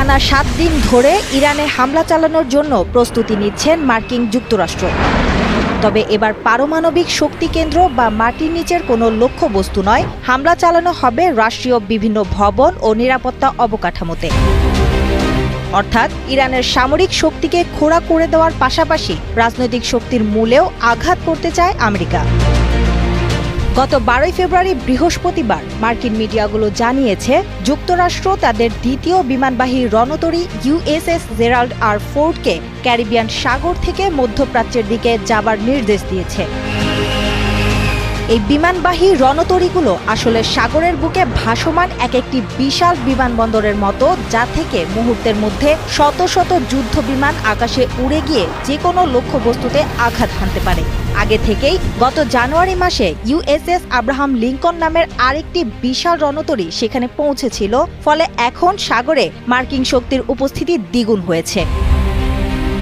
টানা 7 দিন ধরে ইরানে হামলা চালানোর জন্য প্রস্তুতি নিচ্ছেন মার্কিন যুক্তরাষ্ট্র। তবে এবার পারমাণবিক শক্তি কেন্দ্র বা মাটির নিচের কোনো লক্ষ্যবস্তু নয়, হামলা চালানো হবে রাষ্ট্রীয় বিভিন্ন ভবন ও নিরাপত্তা অবকাঠামোতে। অর্থাৎ ইরানের সামরিক শক্তিকে খোঁড়া করে দেওয়ার পাশাপাশি রাজনৈতিক শক্তির মূলেও আঘাত করতে চায় আমেরিকা। গত 12 ফেব্রুয়ারি বৃহস্পতিবার মার্কিন মিডিয়াগুলো জানিয়েছে, যুক্তরাষ্ট্র তাদের দ্বিতীয় বিমানবাহী রণতরী USS জেরাল্ড আর ফোর্ডকে ক্যারিবিয়ান সাগর থেকে মধ্যপ্রাচ্যের দিকে যাবার নির্দেশ দিয়েছে। এই বিমানবাহী রণতরীগুলো আসলে সাগরের বুকে ভাসমান একটি বিশাল বিমানবন্দরের মতো, যা থেকে মুহূর্তের মধ্যে শত শত যুদ্ধ বিমান আকাশে উড়ে গিয়ে যে কোনো লক্ষ্যবস্তুতে আঘাত হানতে পারে। আগে থেকেই গত জানুয়ারি মাসে USS আব্রাহাম লিঙ্কন নামের আরেকটি বিশাল রণতরী সেখানে পৌঁছেছিল, ফলে এখন সাগরে মার্কিন শক্তির উপস্থিতি দ্বিগুণ হয়েছে।